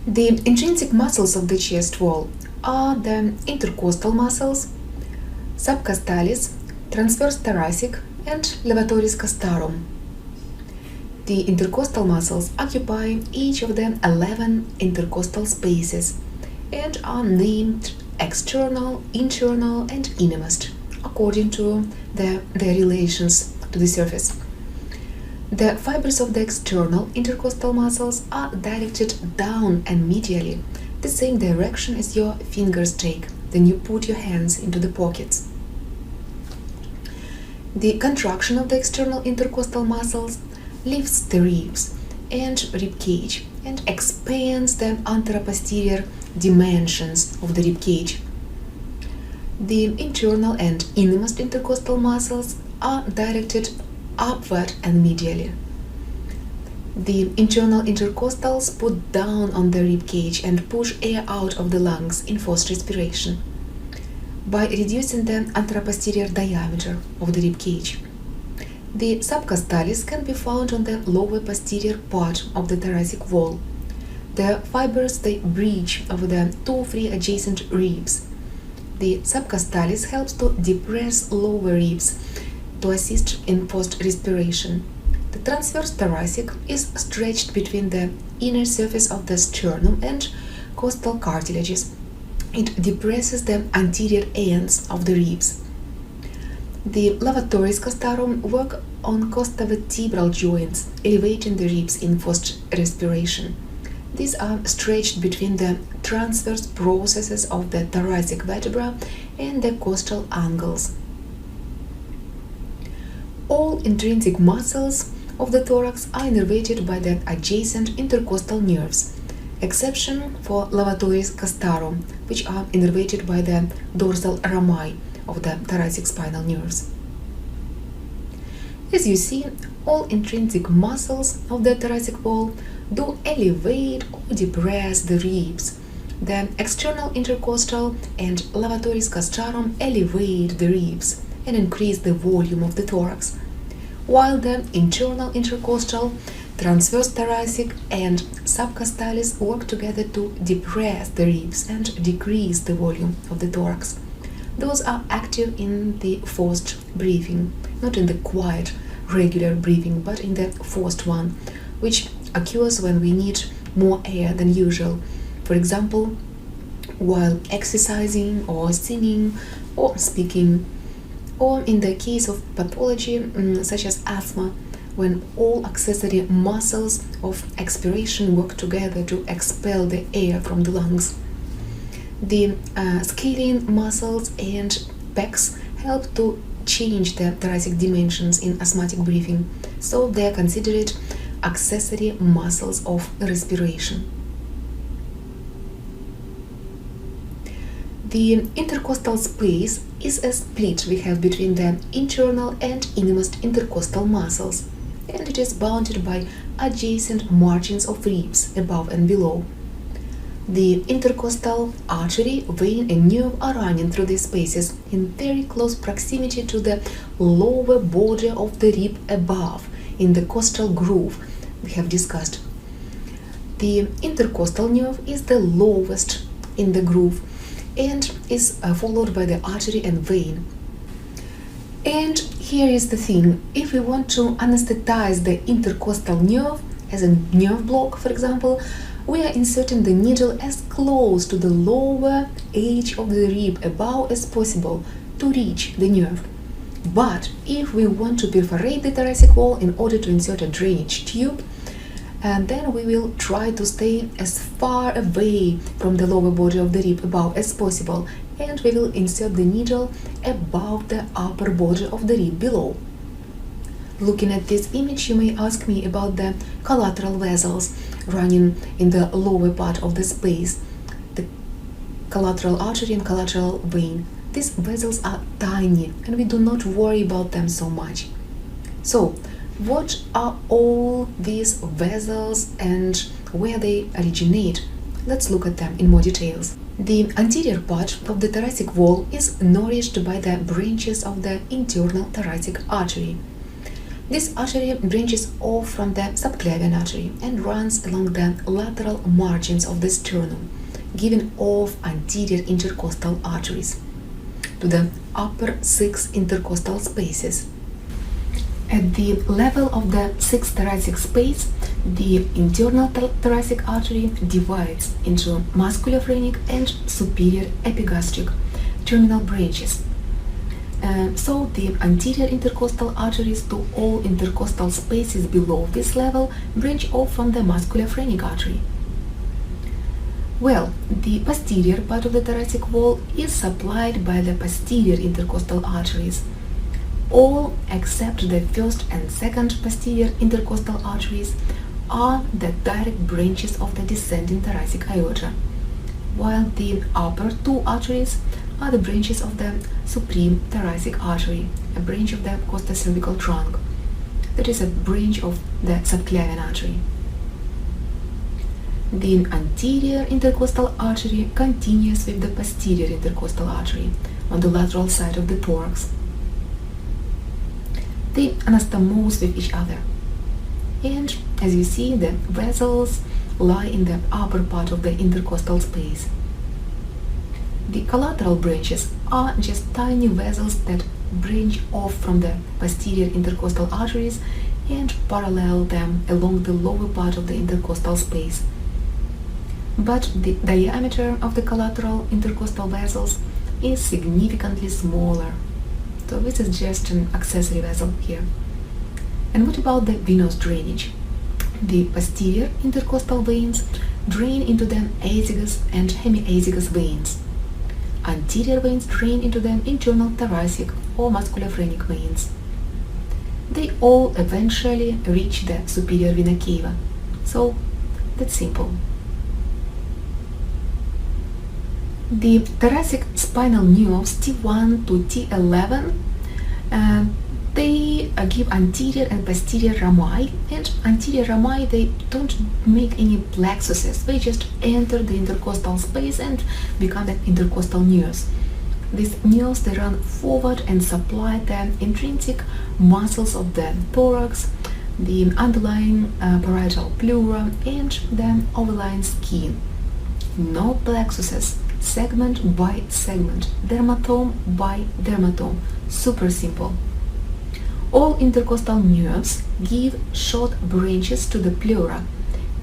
The intrinsic muscles of the chest wall are the intercostal muscles, subcostalis, transverse thoracic, and levatoris castarum. The intercostal muscles occupy each of the 11 intercostal spaces and are named external, internal, and innermost according to their relations to the surface. The fibers of the external intercostal muscles are directed down and medially, the same direction as your fingers take when you put your hands into the pockets. The contraction of the external intercostal muscles lifts the ribs and rib cage and expands the anteroposterior dimensions of the rib cage. The internal and innermost intercostal muscles are directed upward and medially. The internal intercostals put down on the rib cage and push air out of the lungs in forced respiration by reducing the anteroposterior diameter of the rib cage. The subcostalis can be found on the lower posterior part of the thoracic wall. The fibers they bridge over the 2-3 adjacent ribs. The subcostalis helps to depress lower ribs to assist in forced respiration. The transverse thoracic is stretched between the inner surface of the sternum and costal cartilages. It depresses the anterior ends of the ribs. The levatoris castarum work on costovertebral joints, elevating the ribs in forced respiration. These are stretched between the transverse processes of the thoracic vertebra and the costal angles. All intrinsic muscles of the thorax are innervated by the adjacent intercostal nerves, exception for levatoris castarum, which are innervated by the dorsal rami of the thoracic spinal nerves. As you see, all intrinsic muscles of the thoracic wall do elevate or depress the ribs. The external intercostal and levatoris castarum elevate the ribs and increase the volume of the thorax, while the internal intercostal, transverse thoracic, and subcostalis work together to depress the ribs and decrease the volume of the thorax. Those are active in the forced breathing, not in the quiet, regular breathing, but in the forced one, which occurs when we need more air than usual. For example, while exercising or singing or speaking, or in the case of pathology such as asthma, when all accessory muscles of expiration work together to expel the air from the lungs. The scalene muscles and pecs help to change the thoracic dimensions in asthmatic breathing, so they are considered accessory muscles of respiration. The intercostal space is a split we have between the internal and innermost intercostal muscles, and it is bounded by adjacent margins of ribs above and below. The intercostal artery, vein, and nerve are running through these spaces in very close proximity to the lower border of the rib above, in the costal groove we have discussed. The intercostal nerve is the lowest in the groove and is followed by the artery and vein. And here is the thing: if we want to anesthetize the intercostal nerve as a nerve block, for example, we are inserting the needle as close to the lower edge of the rib above as possible to reach the nerve. But if we want to perforate the thoracic wall in order to insert a drainage tube, and then we will try to stay as far away from the lower border of the rib above as possible, and we will insert the needle above the upper border of the rib below. Looking at this image, you may ask me about the collateral vessels running in the lower part of the space, the collateral artery and collateral vein. These vessels are tiny and we do not worry about them so much. So, what are all these vessels and where they originate? Let's look at them in more details. The anterior part of the thoracic wall is nourished by the branches of the internal thoracic artery. This artery branches off from the subclavian artery and runs along the lateral margins of the sternum, giving off anterior intercostal arteries to the upper 6 intercostal spaces. At the level of the 6th thoracic space, the internal thoracic artery divides into musculophrenic and superior epigastric terminal branches. So the anterior intercostal arteries to all intercostal spaces below this level branch off from the musculophrenic artery. Well, the posterior part of the thoracic wall is supplied by the posterior intercostal arteries. All except the first and second posterior intercostal arteries are the direct branches of the descending thoracic aorta, while the upper 2 arteries are the branches of the supreme thoracic artery, a branch of the costocervical trunk, that is a branch of the subclavian artery. The anterior intercostal artery continues with the posterior intercostal artery on the lateral side of the thorax. They anastomose with each other, and as you see, the vessels lie in the upper part of the intercostal space. The collateral branches are just tiny vessels that branch off from the posterior intercostal arteries and parallel them along the lower part of the intercostal space. But the diameter of the collateral intercostal vessels is significantly smaller. So this is just an accessory vessel here. And what about the venous drainage? The posterior intercostal veins drain into the azygous and hemiazygous veins. Anterior veins drain into the internal thoracic or musculophrenic veins. They all eventually reach the superior vena cava. So that's simple. The thoracic spinal nerves T1 to T11 they give anterior and posterior rami, and anterior rami, they don't make any plexuses, they just enter the intercostal space and become the intercostal nerves. These nerves, they run forward and supply the intrinsic muscles of the thorax, the underlying parietal pleura, and the overlying skin. No plexuses, segment by segment, dermatome by dermatome, super simple. All intercostal nerves give short branches to the pleura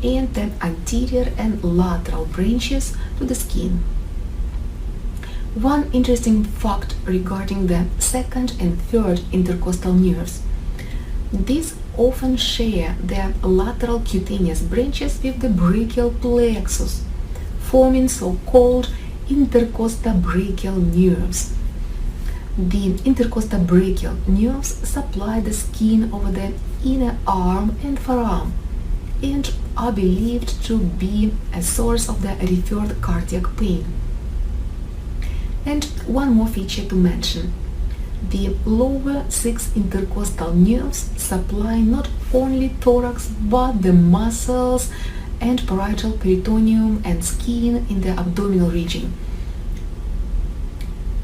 and the anterior and lateral branches to the skin. One interesting fact regarding the second and third intercostal nerves. These often share their lateral cutaneous branches with the brachial plexus, forming so-called intercostabrachial nerves. The intercostabrachial nerves supply the skin over the inner arm and forearm and are believed to be a source of the referred cardiac pain. And one more feature to mention. The lower 6 intercostal nerves supply not only thorax but the muscles and parietal peritoneum and skin in the abdominal region.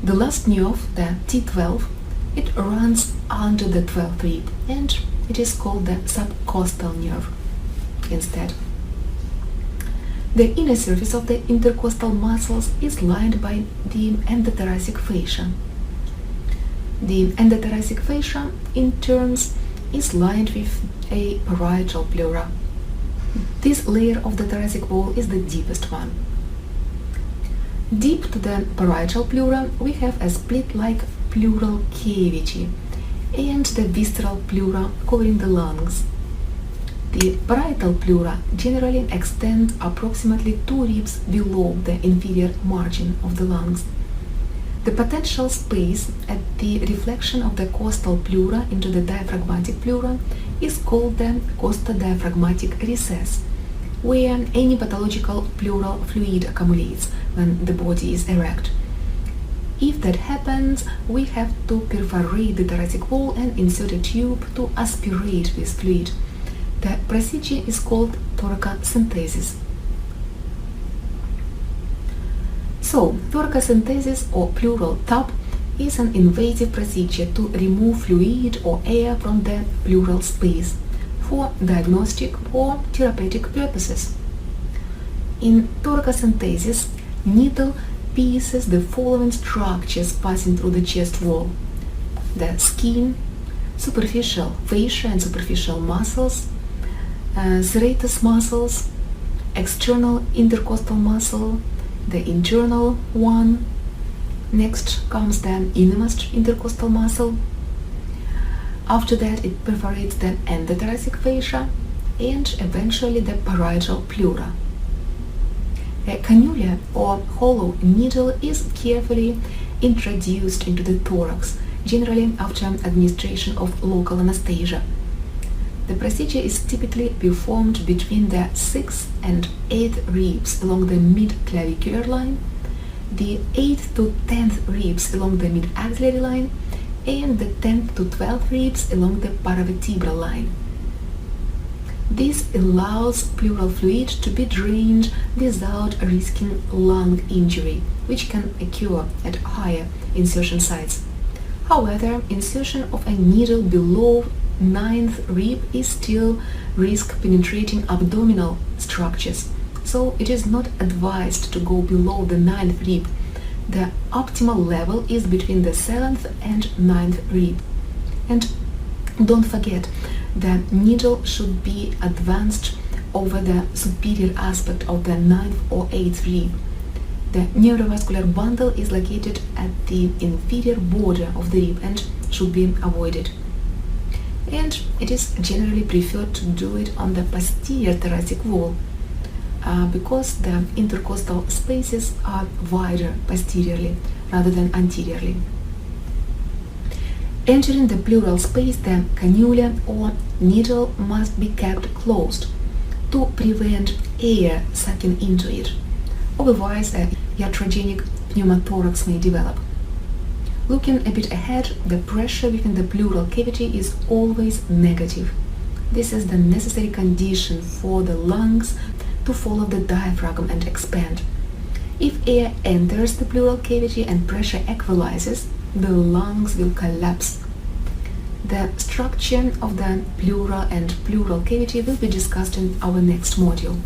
The last nerve, the T12, it runs under the 12th rib and it is called the subcostal nerve instead. The inner surface of the intercostal muscles is lined by the endothoracic fascia. The endothoracic fascia, in turn, is lined with a parietal pleura. This layer of the thoracic wall is the deepest one. Deep to the parietal pleura, we have a split-like pleural cavity and the visceral pleura covering the lungs. The parietal pleura generally extend approximately 2 ribs below the inferior margin of the lungs. The potential space at the reflection of the costal pleura into the diaphragmatic pleura is called the costodiaphragmatic recess, where any pathological pleural fluid accumulates when the body is erect. If that happens, we have to perforate the thoracic wall and insert a tube to aspirate this fluid. The procedure is called thoracentesis. So, thoracentesis or pleural tap is an invasive procedure to remove fluid or air from the pleural space for diagnostic or therapeutic purposes. In thoracentesis, needle pierces the following structures passing through the chest wall: the skin, superficial fascia and superficial muscles, serratus muscles, external intercostal muscle, the internal one. Next comes the innermost intercostal muscle. After that, it perforates the endothoracic fascia and eventually the parietal pleura. A cannula or hollow needle is carefully introduced into the thorax, generally after administration of local anesthesia. The procedure is typically performed between the 6th and 8th ribs along the mid-clavicular line, the 8th to 10th ribs along the mid-axillary line, and the 10th to 12th ribs along the paravertebral line. This allows pleural fluid to be drained without risking lung injury, which can occur at higher insertion sites. However, insertion of a needle below 9th rib is still risk penetrating abdominal structures, so it is not advised to go below the 9th rib. The optimal level is between the 7th and 9th rib. And don't forget, the needle should be advanced over the superior aspect of the 9th or 8th rib. The neurovascular bundle is located at the inferior border of the rib and should be avoided. And it is generally preferred to do it on the posterior thoracic wall because the intercostal spaces are wider posteriorly rather than anteriorly. Entering the pleural space, the cannula or needle must be kept closed to prevent air sucking into it. Otherwise, a iatrogenic pneumothorax may develop. Looking a bit ahead, the pressure within the pleural cavity is always negative. This is the necessary condition for the lungs to follow the diaphragm and expand. If air enters the pleural cavity and pressure equalizes, the lungs will collapse. The structure of the pleura and pleural cavity will be discussed in our next module.